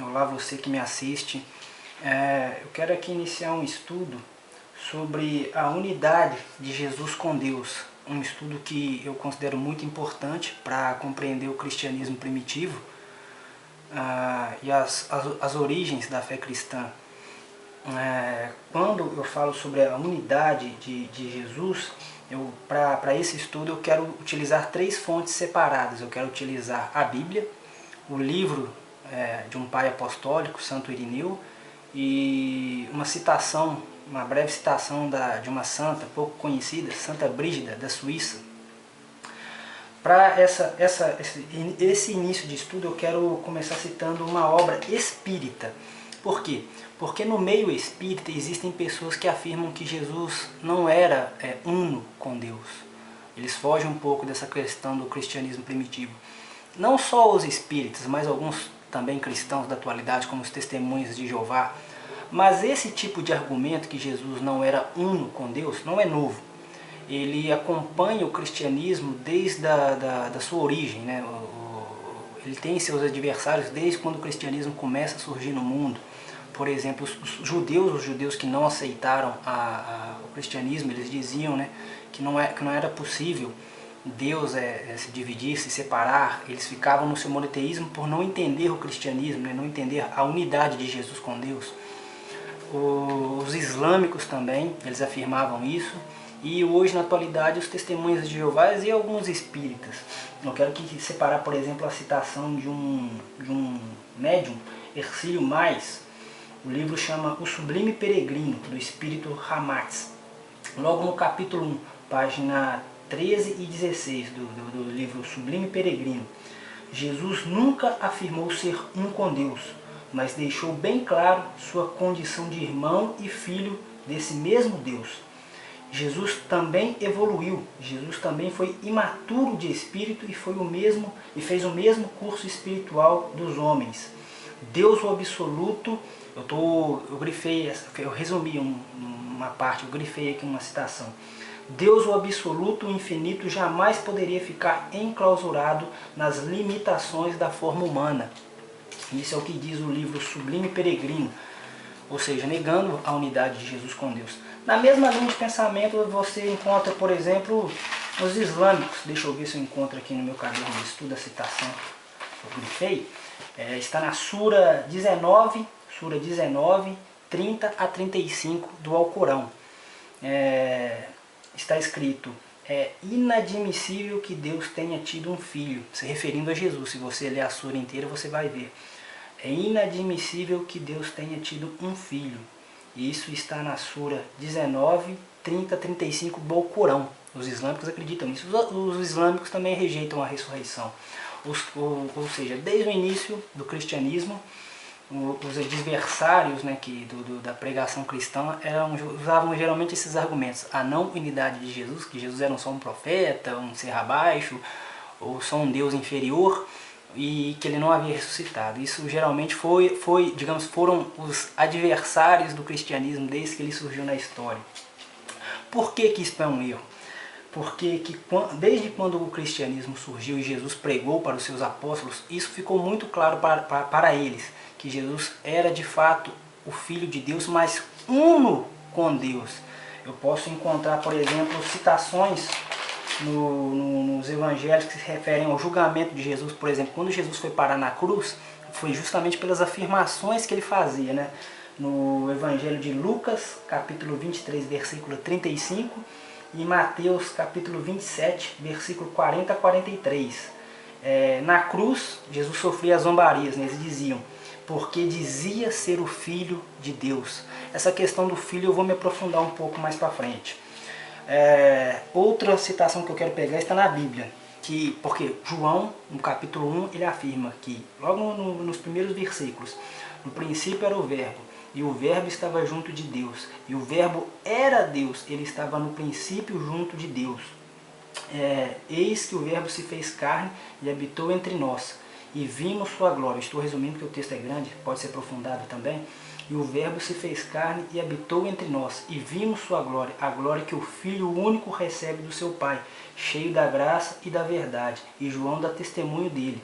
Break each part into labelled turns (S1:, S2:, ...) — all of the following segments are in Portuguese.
S1: Olá, você que me assiste. Eu quero aqui iniciar um estudo sobre a unidade de Jesus com Deus. Um estudo que eu considero muito importante para compreender o cristianismo primitivo e as origens da fé cristã. Quando eu falo sobre a unidade de Jesus, para esse estudo eu quero utilizar três fontes separadas. Eu quero utilizar a Bíblia, o livro de um pai apostólico, Santo Irineu, e uma breve citação de uma santa pouco conhecida, Santa Brígida, da Suíça. Para esse início de estudo eu quero começar citando uma obra espírita. Por quê? Porque no meio espírita existem pessoas que afirmam que Jesus não era uno com Deus. Eles fogem um pouco dessa questão do cristianismo primitivo. Não só os espíritas, mas alguns também cristãos da atualidade, como os testemunhos de Jeová. Mas esse tipo de argumento que Jesus não era uno com Deus não é novo. Ele acompanha o cristianismo desde da sua origem, né? Ele tem seus adversários desde quando o cristianismo começa a surgir no mundo. Por exemplo, os judeus que não aceitaram o cristianismo, eles diziam, né, que não era possível Deus se dividir, se separar. Eles ficavam no seu monoteísmo por não entender o cristianismo, né, não entender a unidade de Jesus com Deus. Os islâmicos também, eles afirmavam isso. E hoje, na atualidade, os testemunhos de Jeová e alguns espíritas. Eu quero aqui separar, por exemplo, a citação de um médium, Hercílio Mais. O livro chama O Sublime Peregrino, do espírito Ramatz. Logo no capítulo 1, página 13 e 16 do livro O Sublime Peregrino. Jesus nunca afirmou ser um com Deus, mas deixou bem claro sua condição de irmão e filho desse mesmo Deus. Jesus também evoluiu, Jesus também foi imaturo de espírito e fez o mesmo curso espiritual dos homens. Deus o absoluto, eu resumi uma parte, eu grifei aqui uma citação. Deus o absoluto, o infinito, jamais poderia ficar enclausurado nas limitações da forma humana. Isso é o que diz o livro Sublime Peregrino, ou seja, negando a unidade de Jesus com Deus. Na mesma linha de pensamento você encontra, por exemplo, os islâmicos. Deixa eu ver se eu encontro aqui no meu caderno de estudo a citação que eu grifei. Está na Sura 19, 30 a 35 do Alcorão. Está escrito: é inadmissível que Deus tenha tido um filho, se referindo a Jesus. Se você ler a Sura inteira, você vai ver. É inadmissível que Deus tenha tido um filho. E isso está na Sura 19, 30 a 35 do Alcorão. Os islâmicos acreditam nisso. Os islâmicos também rejeitam a ressurreição. Ou seja, desde o início do cristianismo, os adversários, né, da pregação cristã usavam geralmente esses argumentos. A não unidade de Jesus, que Jesus era só um profeta, um ser abaixo, ou só um Deus inferior, e que ele não havia ressuscitado. Isso geralmente foram os adversários do cristianismo desde que ele surgiu na história. Por que isso é um erro? Porque desde quando o cristianismo surgiu e Jesus pregou para os seus apóstolos, isso ficou muito claro para eles, que Jesus era de fato o Filho de Deus, mas uno com Deus. Eu posso encontrar, por exemplo, citações nos evangelhos que se referem ao julgamento de Jesus. Por exemplo, quando Jesus foi parar na cruz, foi justamente pelas afirmações que ele fazia, né? No evangelho de Lucas, capítulo 23, versículo 35, e Mateus, capítulo 27, versículo 40 a 43. Na cruz, Jesus sofria zombarias, né? Eles diziam, porque dizia ser o Filho de Deus. Essa questão do Filho eu vou me aprofundar um pouco mais para frente. Outra citação que eu quero pegar está na Bíblia, porque João, no capítulo 1, ele afirma que, logo nos primeiros versículos, no princípio era o Verbo, e o Verbo estava junto de Deus, e o Verbo era Deus, ele estava no princípio junto de Deus. Eis que o Verbo se fez carne e habitou entre nós, e vimos sua glória. Estou resumindo porque o texto é grande, pode ser aprofundado também. E o Verbo se fez carne e habitou entre nós, e vimos sua glória, a glória que o Filho único recebe do seu Pai, cheio da graça e da verdade. E João dá testemunho dele.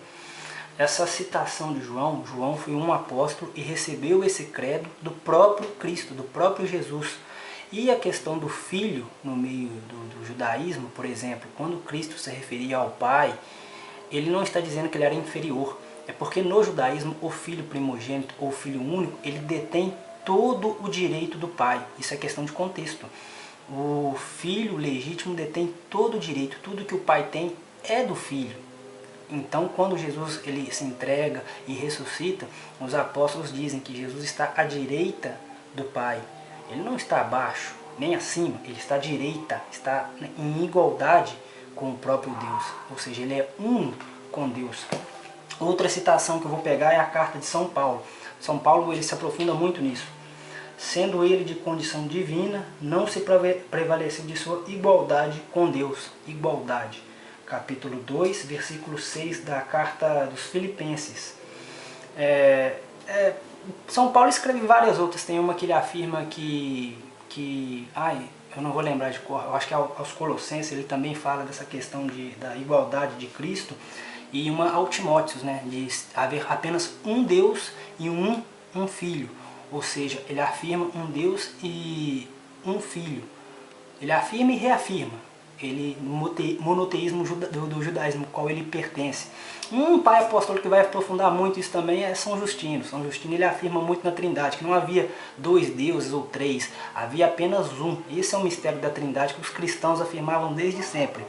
S1: essa citação de João, João foi um apóstolo e recebeu esse credo do próprio Cristo, do próprio Jesus. E a questão do filho no meio do judaísmo, por exemplo, quando Cristo se referia ao Pai, ele não está dizendo que ele era inferior. É porque no judaísmo o filho primogênito ou filho único, ele detém todo o direito do pai. Isso é questão de contexto. O filho legítimo detém todo o direito, tudo que o pai tem é do filho. Então, quando Jesus ele se entrega e ressuscita, os apóstolos dizem que Jesus está à direita do Pai. Ele não está abaixo, nem acima, ele está à direita, está em igualdade com o próprio Deus. Ou seja, ele é uno com Deus. Outra citação que eu vou pegar é a carta de São Paulo. São Paulo ele se aprofunda muito nisso. Sendo ele de condição divina, não se prevaleceu de sua igualdade com Deus. Igualdade. Capítulo 2, versículo 6 da carta dos Filipenses. São Paulo escreve várias outras. Tem uma que ele afirma eu não vou lembrar de cor, eu acho que aos Colossenses ele também fala dessa questão da igualdade de Cristo. E uma ao Timóteo, né, de haver apenas um Deus e um Filho. Ou seja, ele afirma um Deus e um Filho. Ele afirma e reafirma. Ele monoteísmo do judaísmo, ao qual ele pertence. Um pai apóstolo que vai aprofundar muito isso também é São Justino. São Justino ele afirma muito na Trindade, que não havia dois deuses ou três, havia apenas um. Esse é o mistério da Trindade que os cristãos afirmavam desde sempre.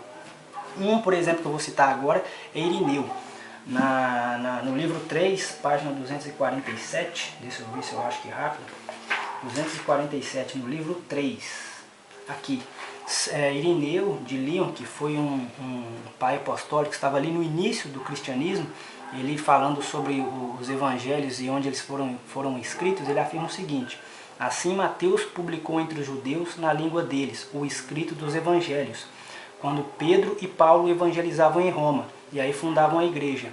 S1: Por exemplo, que eu vou citar agora, é Irineu. No livro 3, página 247, deixa eu ver se eu acho que rápido, 247 no livro 3, aqui. Irineu de Lyon, que foi um pai apostólico que estava ali no início do cristianismo, ele falando sobre os evangelhos e onde eles foram escritos, ele afirma o seguinte: assim Mateus publicou entre os judeus na língua deles o escrito dos evangelhos, quando Pedro e Paulo evangelizavam em Roma, e aí fundavam a igreja.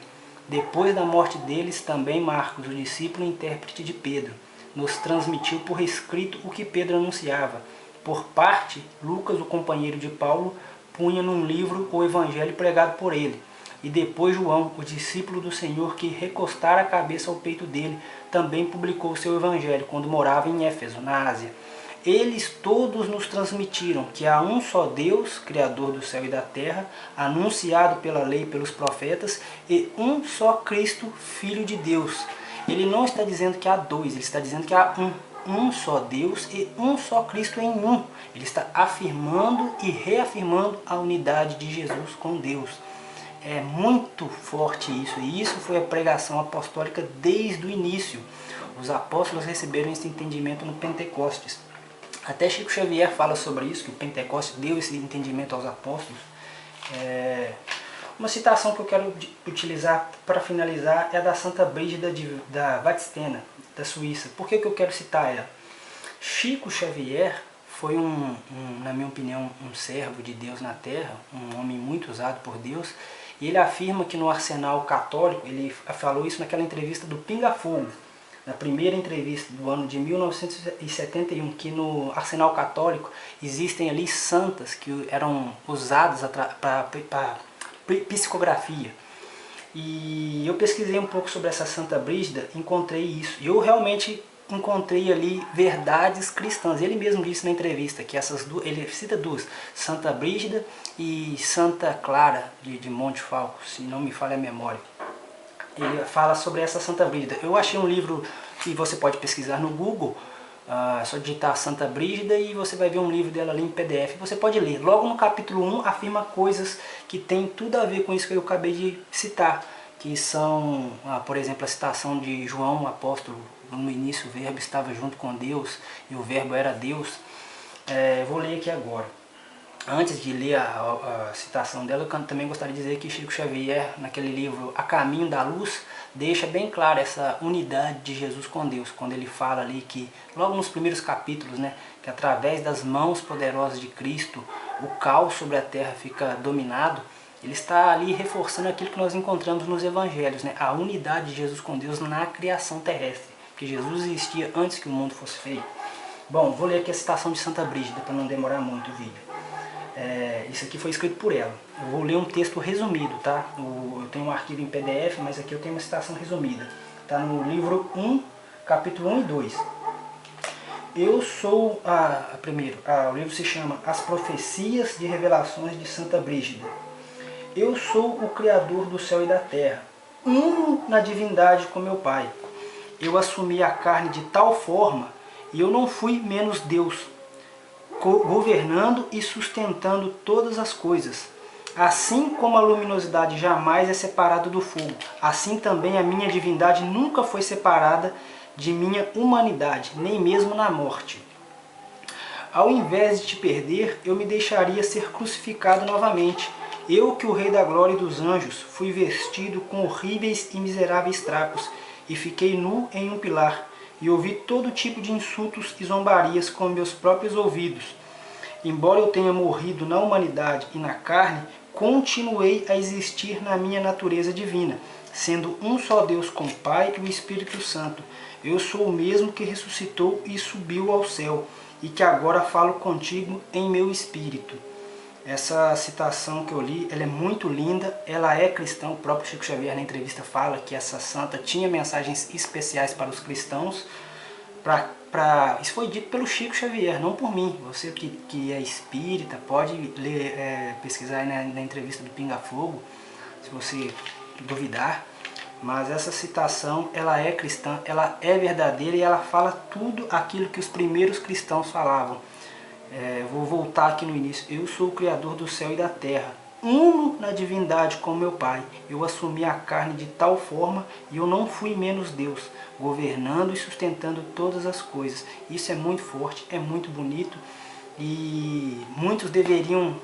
S1: Depois da morte deles, também Marcos, o discípulo e intérprete de Pedro, nos transmitiu por escrito o que Pedro anunciava. Por parte, Lucas, o companheiro de Paulo, punha num livro o evangelho pregado por ele. E depois João, o discípulo do Senhor, que recostara a cabeça ao peito dele, também publicou o seu evangelho, quando morava em Éfeso, na Ásia. Eles todos nos transmitiram que há um só Deus, Criador do céu e da terra, anunciado pela lei e pelos profetas, e um só Cristo, Filho de Deus. Ele não está dizendo que há dois, ele está dizendo que há um só Deus e um só Cristo em um. Ele está afirmando e reafirmando a unidade de Jesus com Deus. É muito forte isso, e isso foi a pregação apostólica desde o início. Os apóstolos receberam esse entendimento no Pentecostes. Até Chico Xavier fala sobre isso, que o Pentecostes deu esse entendimento aos apóstolos. Uma citação que eu quero utilizar para finalizar é a da Santa Brígida da Vadstena, da Suíça. Por que eu quero citar ela? Chico Xavier foi na minha opinião, um servo de Deus na Terra, um homem muito usado por Deus, e ele afirma que no arsenal católico, ele falou isso naquela entrevista do Pinga Fogo, na primeira entrevista do ano de 1971, que no arsenal católico existem ali santas que eram usadas para psicografia. E eu pesquisei um pouco sobre essa Santa Brígida, encontrei isso. E eu realmente encontrei ali verdades cristãs. Ele mesmo disse na entrevista que essas duas, ele cita duas, Santa Brígida e Santa Clara de Montefalco, se não me falha a memória. Ele fala sobre essa Santa Brígida. Eu achei um livro que você pode pesquisar no Google, é só digitar Santa Brígida e você vai ver um livro dela ali em PDF. Você pode ler. Logo no capítulo 1 afirma coisas que tem tudo a ver com isso que eu acabei de citar, que são, por exemplo, a citação de João, o apóstolo. No início o verbo estava junto com Deus e o verbo era Deus. Vou ler aqui agora. Antes de ler a citação dela, eu também gostaria de dizer que Chico Xavier, naquele livro A Caminho da Luz, deixa bem clara essa unidade de Jesus com Deus, quando ele fala ali que, logo nos primeiros capítulos, né, que através das mãos poderosas de Cristo, o caos sobre a terra fica dominado. Ele está ali reforçando aquilo que nós encontramos nos evangelhos, né, a unidade de Jesus com Deus na criação terrestre, que Jesus existia antes que o mundo fosse feito. Bom, vou ler aqui a citação de Santa Brígida, para não demorar muito o vídeo. Isso aqui foi escrito por ela. Eu vou ler um texto resumido, tá? Eu tenho um arquivo em PDF, mas aqui eu tenho uma citação resumida. Tá no livro 1, capítulo 1 e 2. Eu sou o livro se chama As Profecias de Revelações de Santa Brígida. Eu sou o Criador do céu e da terra, uno na divindade com meu Pai. Eu assumi a carne de tal forma e eu não fui menos Deus, governando e sustentando todas as coisas. Assim como a luminosidade jamais é separada do fogo, assim também a minha divindade nunca foi separada de minha humanidade, nem mesmo na morte. Ao invés de te perder, eu me deixaria ser crucificado novamente. Eu, que o Rei da Glória e dos anjos, fui vestido com horríveis e miseráveis trapos, e fiquei nu em um pilar, e ouvi todo tipo de insultos e zombarias com meus próprios ouvidos. Embora eu tenha morrido na humanidade e na carne, continuei a existir na minha natureza divina, sendo um só Deus com o Pai e o Espírito Santo. Eu sou o mesmo que ressuscitou e subiu ao céu, e que agora falo contigo em meu espírito. Essa citação que eu li, ela é muito linda, ela é cristã. O próprio Chico Xavier na entrevista fala que essa santa tinha mensagens especiais para os cristãos. Isso foi dito pelo Chico Xavier, não por mim. Você que é espírita pode ler, pesquisar aí na entrevista do Pinga Fogo, se você duvidar. Mas essa citação, ela é cristã, ela é verdadeira e ela fala tudo aquilo que os primeiros cristãos falavam. Vou voltar aqui no início. Eu sou o Criador do céu e da terra, uno na divindade com meu Pai. Eu assumi a carne de tal forma e eu não fui menos Deus, governando e sustentando todas as coisas. Isso é muito forte, é muito bonito e muitos deveriam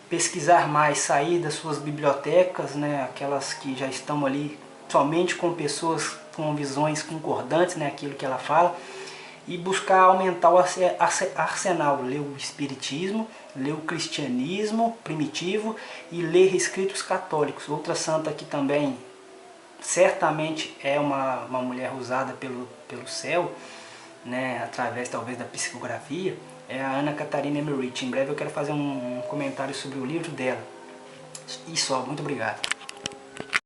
S1: pesquisar mais, sair das suas bibliotecas, né, aquelas que já estão ali somente com pessoas com visões concordantes, né, aquilo que ela fala, e buscar aumentar o arsenal, ler o espiritismo, ler o cristianismo primitivo e ler escritos católicos. Outra santa que também certamente é uma mulher usada pelo céu, né, através talvez da psicografia, é a Ana Catarina Emmerich. Em breve eu quero fazer um comentário sobre o livro dela. E só, muito obrigado.